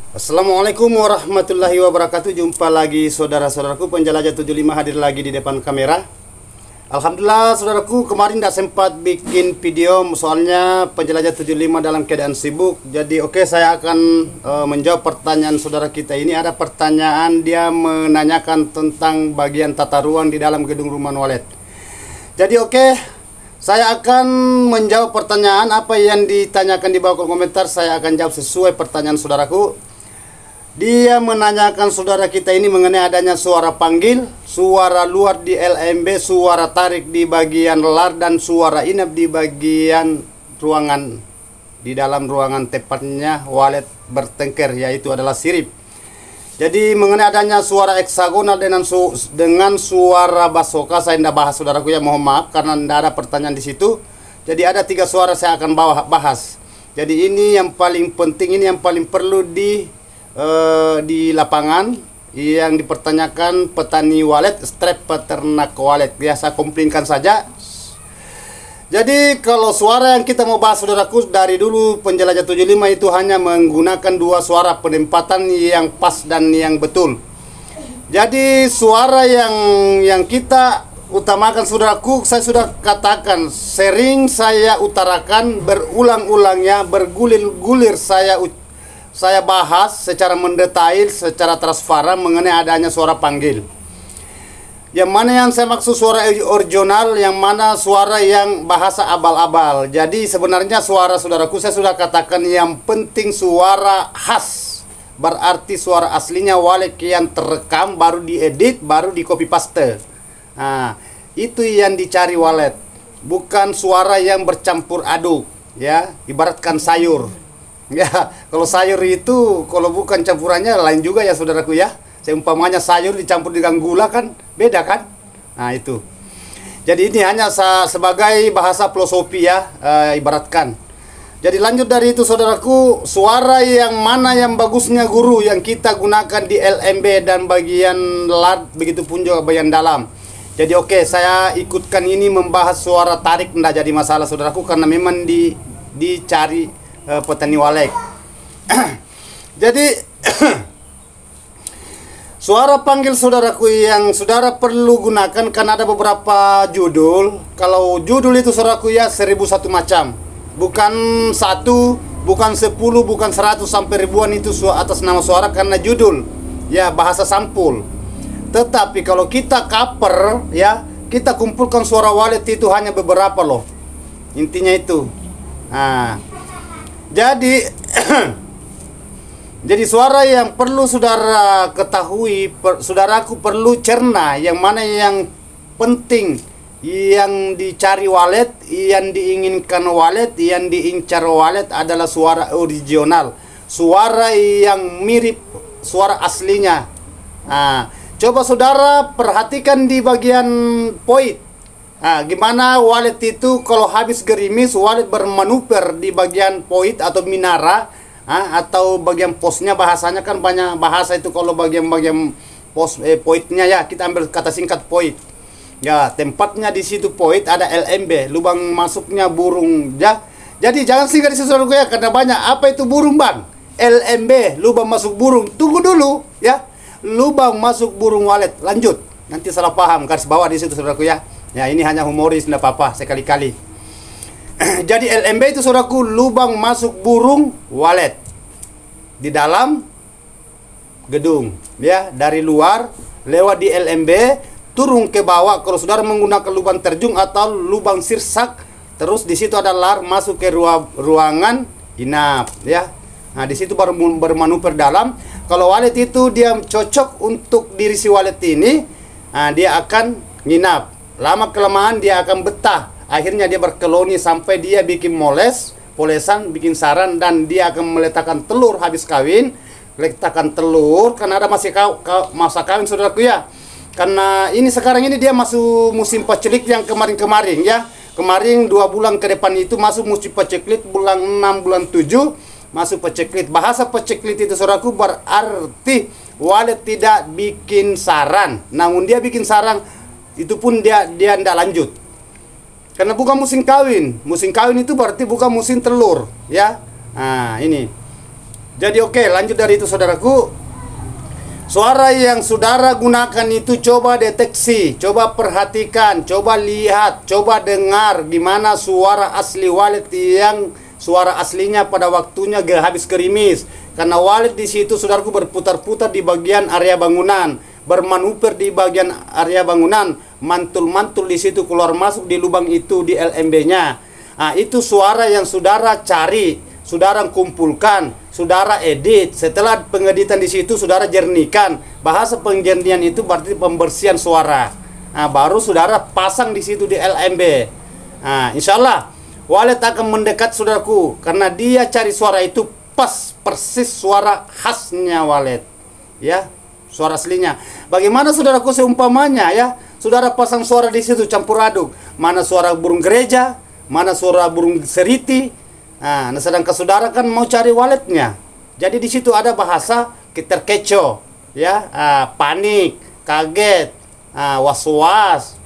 Assalamualaikum warahmatullahi wabarakatuh. Jumpa lagi saudara-saudaraku penjelajah 75 hadir lagi di depan kamera. Alhamdulillah saudaraku, kemarin tidak sempat bikin video soalnya penjelajah 75 dalam keadaan sibuk. Jadi saya akan menjawab pertanyaan saudara kita ini. Ada pertanyaan, dia menanyakan tentang bagian tata ruang di dalam gedung rumah walet. Jadi saya akan menjawab pertanyaan apa yang ditanyakan di bawah kolom komentar. Saya akan jawab sesuai pertanyaan saudaraku. Dia menanyakan saudara kita ini mengenai adanya suara panggil, suara luar di LMB, suara tarik di bagian lar, dan suara inap di bagian ruangan, di dalam ruangan tepatnya walet bertengker, yaitu adalah sirip. Jadi mengenai adanya suara heksagonal dengan suara basoka, saya tidak bahas saudaraku ya, mohon maaf karena tidak ada pertanyaan di situ. Jadi ada 3 suara saya akan bahas. Jadi ini yang paling penting, ini yang paling perlu di lapangan yang dipertanyakan petani walet, strep peternak walet. Biasa komplainkan saja. Jadi kalau suara yang kita mau bahas saudaraku, dari dulu penjelajah 75 itu hanya menggunakan 2 suara penempatan yang pas dan yang betul. Jadi suara yang kita utamakan saudaraku, saya sudah katakan, sering saya utarakan, berulang-ulangnya, bergulir-gulir saya bahas secara mendetail, secara transparan mengenai adanya suara panggil. Yang mana yang saya maksud suara original, yang mana suara yang bahasa abal-abal. Jadi sebenarnya suara saudaraku, saya sudah katakan, yang penting suara khas. Berarti suara aslinya walet yang terekam, baru diedit, baru di copy paste. Nah, itu yang dicari walet. Bukan suara yang bercampur aduk, ya, ibaratkan sayur. Ya, kalau sayur itu kalau bukan campurannya lain juga ya saudaraku ya. Seumpamanya sayur dicampur dengan gula kan beda kan? Nah itu. Jadi ini hanya sebagai bahasa filosofi ya, ibaratkan. Jadi lanjut dari itu saudaraku, suara yang mana yang bagusnya guru yang kita gunakan di LMB dan bagian lat, begitu pun juga bagian dalam. Jadi saya ikutkan ini membahas suara tarik, tidak jadi masalah saudaraku, karena memang dicari petani walet. Jadi suara panggil saudaraku yang saudara perlu gunakan, karena ada beberapa judul. Kalau judul itu saudaraku ya 1001 macam, bukan 1, bukan 10, bukan 100 sampai ribuan itu atas nama suara karena judul ya, bahasa sampul. Tetapi kalau kita cover ya, kita kumpulkan suara walet itu hanya beberapa loh, intinya itu. Nah jadi jadi suara yang perlu saudara ketahui, saudaraku perlu cerna, yang mana yang penting, yang dicari walet, yang diinginkan walet, yang diincar walet adalah suara original, suara yang mirip suara aslinya. Nah, coba saudara perhatikan di bagian point. Nah, gimana walet itu kalau habis gerimis, walet bermanuver di bagian point atau minara, atau bagian posnya, bahasanya kan banyak bahasa itu. Kalau bagian-bagian pos pointnya ya, kita ambil kata singkat point. Ya, tempatnya di situ point, ada LMB, lubang masuknya burung ya. Jadi jangan singgah di situ ya, karena banyak. Apa itu burung bang? LMB, lubang masuk burung. Tunggu dulu ya, lubang masuk burung walet. Lanjut, nanti salah paham, garis bawah di situ saudaraku ya. Ya ini hanya humoris, tidak apa-apa sekali-kali. Jadi LMB itu saudaraku, lubang masuk burung walet di dalam gedung ya, dari luar lewat di LMB turun ke bawah. Kalau saudara menggunakan lubang terjun atau lubang sirsak, terus di situ ada lar masuk ke ruangan inap ya. Nah di situ baru bermanuver dalam. Kalau walet itu dia cocok untuk diri si walet ini, nah, dia akan nginap. Lama kelamaan dia akan betah. Akhirnya dia berkoloni sampai dia bikin polesan, bikin sarang, dan dia akan meletakkan telur habis kawin. Letakkan telur karena ada masih masa kawin saudaraku ya. Karena ini sekarang ini dia masuk musim pecelik yang kemarin-kemarin ya. Kemarin 2 bulan ke depan itu masuk musim peceklit, bulan 6, bulan 7 masuk peceklit. Bahasa peceklit itu saudaraku berarti walet tidak bikin sarang. Namun dia bikin sarang, itu pun dia tidak lanjut karena bukan musim kawin. Musim kawin itu berarti bukan musim telur ya. Nah ini Jadi oke, lanjut dari itu saudaraku. Suara yang saudara gunakan itu coba deteksi, coba perhatikan, coba lihat, coba dengar gimana suara asli Walid yang suara aslinya pada waktunya habis gerimis. Karena Walid di situ saudaraku berputar-putar di bagian area bangunan, bermanuver di bagian area bangunan, mantul-mantul di situ keluar masuk di lubang itu di LMB-nya. Nah, itu suara yang saudara cari, saudara kumpulkan, saudara edit. Setelah pengeditan di situ saudara jernihkan. Bahasa penjernihan itu berarti pembersihan suara. Nah, baru saudara pasang di situ di LMB. Nah, insya Allah Walid akan mendekat saudaraku, karena dia cari suara itu pas persis suara khasnya Walid, ya, suara aslinya. Bagaimana saudaraku seumpamanya ya, saudara pasang suara di situ campur aduk, mana suara burung gereja, mana suara burung seriti. Nah, sedangkan saudara kan mau cari Walidnya. Jadi di situ ada bahasa terkecoh, ya, panik, kaget, was-was.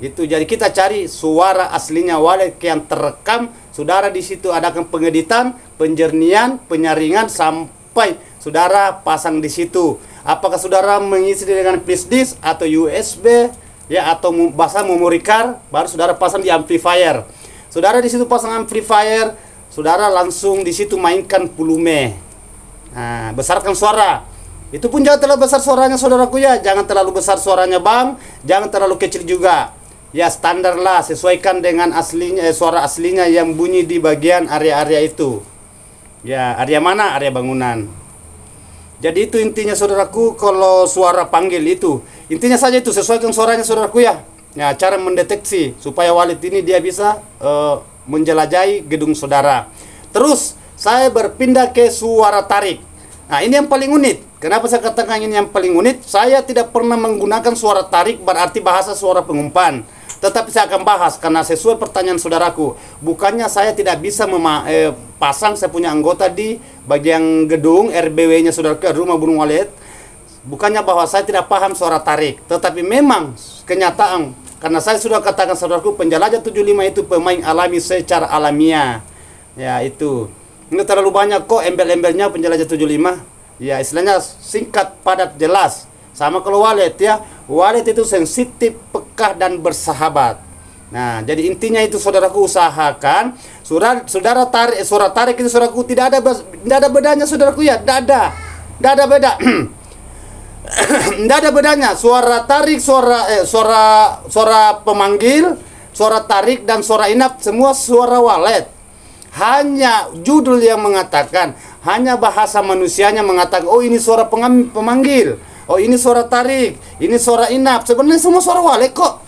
Itu jadi kita cari suara aslinya Walid yang terekam. Saudara di situ adakan pengeditan, penjernihan, penyaringan sampai saudara pasang di situ. Apakah saudara mengisi dengan flash disk atau USB, ya, atau bahasa memory card, baru saudara pasang di amplifier. Saudara di situ pasang amplifier, saudara langsung di situ mainkan volume. Nah, besarkan suara. Itu pun jangan terlalu besar suaranya saudaraku ya, jangan terlalu besar suaranya bang, jangan terlalu kecil juga. Ya standar lah, sesuaikan dengan aslinya, suara aslinya yang bunyi di bagian area-area itu. Ya, area mana? Area bangunan. Jadi itu intinya saudaraku kalau suara panggil itu. Intinya saja itu, sesuaikan suaranya saudaraku ya. Ya, cara mendeteksi supaya Walid ini dia bisa menjelajahi gedung saudara. Terus saya berpindah ke suara tarik. Nah, ini yang paling unik. Kenapa saya katakan ini yang paling unik? Saya tidak pernah menggunakan suara tarik berarti bahasa suara pengumpan. Tetapi saya akan bahas karena sesuai pertanyaan saudaraku. Bukannya saya tidak bisa pasang saya punya anggota di bagian gedung RBW-nya saudaraku, rumah burung Walid. Bukannya bahwa saya tidak paham suara tarik, tetapi memang kenyataan. Karena saya sudah katakan saudaraku, penjelajah 75 itu pemain alami secara alamiah. Ya, itu. Ini terlalu banyak kok embel-embelnya penjelajah 75. Ya, istilahnya singkat, padat, jelas. Sama kalau Walid ya, Walid itu sensitif, peka dan bersahabat. Nah, jadi intinya itu saudaraku usahakan suara tarik itu saudaraku tidak ada bedanya saudaraku ya, tidak ada beda. Tidak ada bedanya suara tarik, suara pemanggil, suara tarik dan suara inap semua suara Walid. Hanya judul yang mengatakan, hanya bahasa manusianya mengatakan, oh ini suara pemanggil, oh ini suara tarik, ini suara inap. Sebenarnya semua suara Walid kok.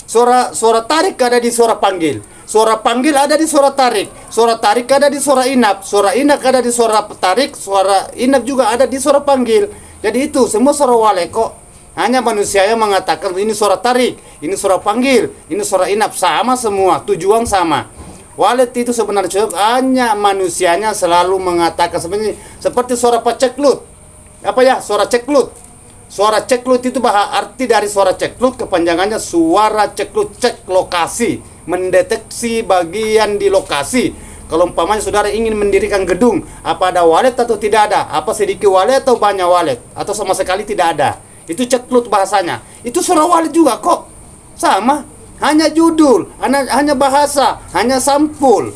Suara tarik ada di suara panggil, suara panggil ada di suara tarik ada di suara inap ada di suara tarik, suara inap juga ada di suara panggil. Jadi itu semua suara Walid kok. Hanya manusia yang mengatakan ini suara tarik, ini suara panggil, ini suara inap, sama semua, tujuan sama. Walid itu sebenarnya hanya manusianya selalu mengatakan sebenarnya seperti suara paceklut. Apa ya? Suara ceklut. Suara ceklut itu arti dari suara ceklut kepanjangannya suara ceklut, cek lokasi, mendeteksi bagian di lokasi. Kalau umpamanya saudara ingin mendirikan gedung, apa ada Walid atau tidak ada? Apa sedikit Walid atau banyak Walid? Atau sama sekali tidak ada? Itu ceklut bahasanya. Itu suara Walid juga kok. Sama. Hanya judul, hanya bahasa, hanya sampul.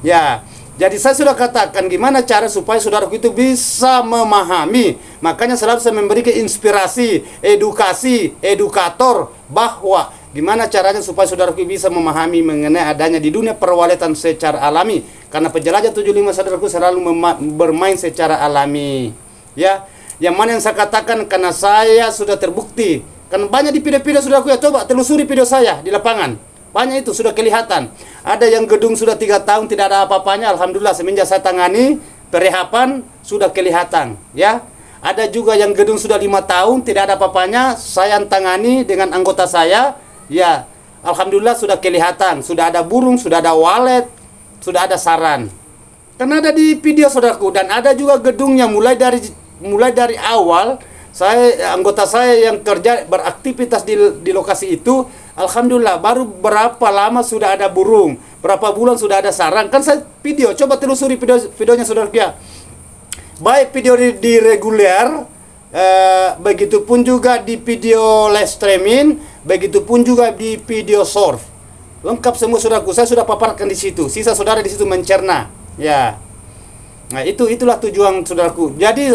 Ya, jadi saya sudah katakan gimana cara supaya saudaraku itu bisa memahami. Makanya selalu saya memberikan inspirasi, edukasi, edukator bahwa gimana caranya supaya saudaraku bisa memahami mengenai adanya di dunia perwalitan secara alami. Karena penjelajah 75 saudaraku selalu bermain secara alami. Ya, yang mana yang saya katakan karena saya sudah terbukti. Kan banyak di video-video saudaraku ya, coba telusuri video saya di lapangan. Banyak itu sudah kelihatan. Ada yang gedung sudah 3 tahun tidak ada apa-apanya, alhamdulillah semenjak saya tangani perehapan sudah kelihatan ya. Ada juga yang gedung sudah 5 tahun tidak ada apa-apanya, saya tangani dengan anggota saya ya. Alhamdulillah sudah kelihatan, sudah ada burung, sudah ada Walid, sudah ada saran. Karena ada di video saudaraku. Dan ada juga gedung yang mulai dari awal anggota saya yang kerja beraktivitas di lokasi itu, alhamdulillah baru berapa lama sudah ada burung, berapa bulan sudah ada sarang. Kan saya video, coba telusuri videonya saudara ya. baik video di reguler, begitupun juga di video live streaming, begitupun juga di video short. Lengkap semua saudaraku, saya sudah paparkan di situ. Sisa saudara di situ mencerna, ya. Nah, itulah tujuan saudaraku. Jadi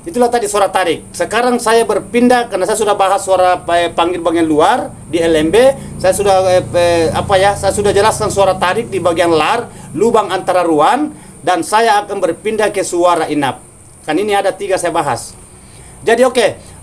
itulah tadi suara tarik. Sekarang saya berpindah karena saya sudah bahas suara panggil bagian luar di LMB. Saya sudah saya sudah jelaskan suara tarik di bagian lar, lubang antara ruan, dan saya akan berpindah ke suara inap. Kan ini ada 3 saya bahas. Jadi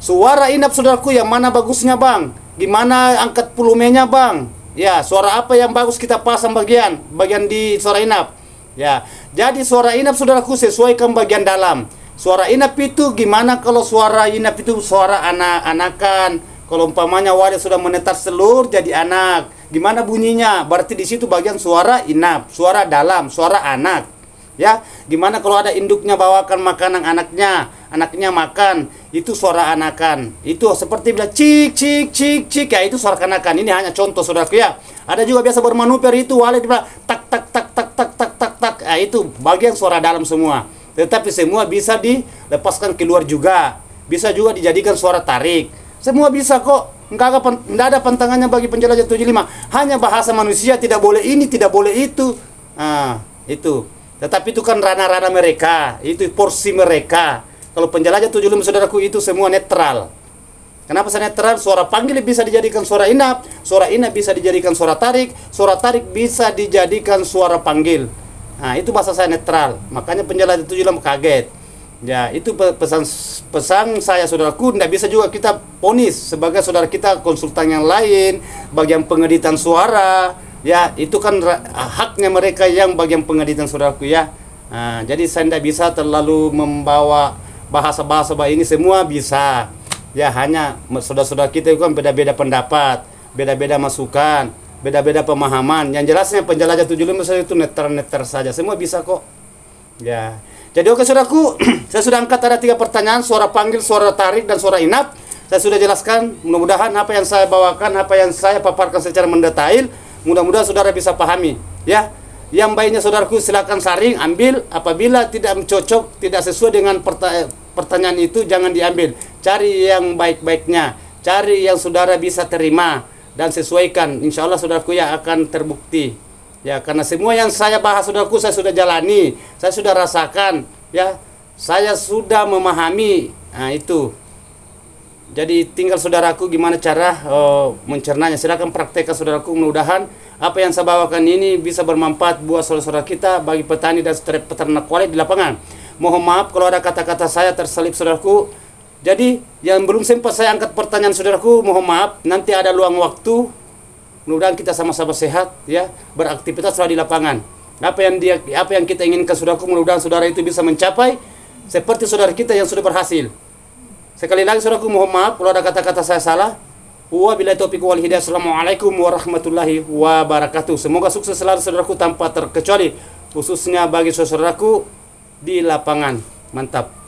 suara inap saudaraku yang mana bagusnya bang? Gimana angkat volumenya bang? Ya, suara apa yang bagus kita pasang bagian di suara inap? Ya, jadi suara inap saudaraku sesuaikan bagian dalam. Suara inap itu gimana kalau suara inap itu suara anak-anakan. Kalau umpamanya wadah sudah menetas telur jadi anak. Gimana bunyinya? Berarti di situ bagian suara inap, suara dalam, suara anak. Ya, gimana kalau ada induknya bawakan makanan anaknya makan, itu suara anakan. Itu seperti bila cik cik cik cik, ya itu suara anakan. Ini hanya contoh saudaraku ya. Ada juga biasa bermanuver itu wadah dibilang tak tak tak tak tak tak tak tak. Itu bagian suara dalam semua. Tetapi semua bisa dilepaskan keluar juga. Bisa juga dijadikan suara tarik. Semua bisa kok. Enggak ada pantangannya bagi penjelajah 75. Hanya bahasa manusia tidak boleh ini, tidak boleh itu. Itu. Tetapi itu kan ranah-ranah mereka. Itu porsi mereka. Kalau penjelajah 75 saudaraku itu semua netral. Kenapa saya netral? Suara panggil bisa dijadikan suara inap bisa dijadikan suara tarik bisa dijadikan suara panggil. Nah, itu bahasa saya netral. Makanya penjelajah 75 kaget. Ya, itu pesan saya saudaraku. Tidak bisa juga kita ponis sebagai saudara kita konsultan yang lain, bagian pengeditan suara. Ya, itu kan haknya mereka yang bagian pengeditan saudaraku ya. Nah, jadi saya tidak bisa terlalu membawa bahasa-bahasa ini semua bisa. Ya, hanya saudara-saudara kita itu kan beda-beda pendapat, beda-beda masukan, beda-beda pemahaman. Yang jelasnya penjelajah 75 saya itu neter-neter saja. Semua bisa kok. Ya. Jadi saudaraku, saya sudah angkat ada 3 pertanyaan, suara panggil, suara tarik, dan suara inap. Saya sudah jelaskan, mudah-mudahan apa yang saya bawakan, apa yang saya paparkan secara mendetail, mudah-mudahan saudara bisa pahami. Ya. Yang baiknya saudaraku silakan saring, ambil. Apabila tidak cocok, tidak sesuai dengan pertanyaan itu, jangan diambil. Cari yang baik-baiknya, cari yang saudara bisa terima dan sesuaikan. Insya Allah saudaraku ya akan terbukti. Ya, karena semua yang saya bahas saudaraku saya sudah jalani, saya sudah rasakan, ya, saya sudah memahami. Nah, itu. Jadi tinggal saudaraku gimana cara mencernanya. Silakan praktekkan saudaraku. Mudah-mudahan apa yang saya bawakan ini bisa bermanfaat buat saudara-saudara kita, bagi petani dan peternak kulit di lapangan. Mohon maaf kalau ada kata-kata saya terselip saudaraku. Jadi yang belum sempat saya angkat pertanyaan saudaraku, mohon maaf. Nanti ada luang waktu. Mudah-mudahan kita sama-sama sehat ya, beraktivitas selalu di lapangan. Apa yang kita inginkan saudaraku, mudah-mudahan saudara itu bisa mencapai seperti saudara kita yang sudah berhasil. Sekali lagi saudaraku, mohon maaf kalau ada kata-kata saya salah. Wabillahi taufiq wal hidayah. Assalamualaikum warahmatullahi wabarakatuh. Semoga sukses selalu saudaraku tanpa terkecuali, khususnya bagi saudaraku di lapangan. Mantap.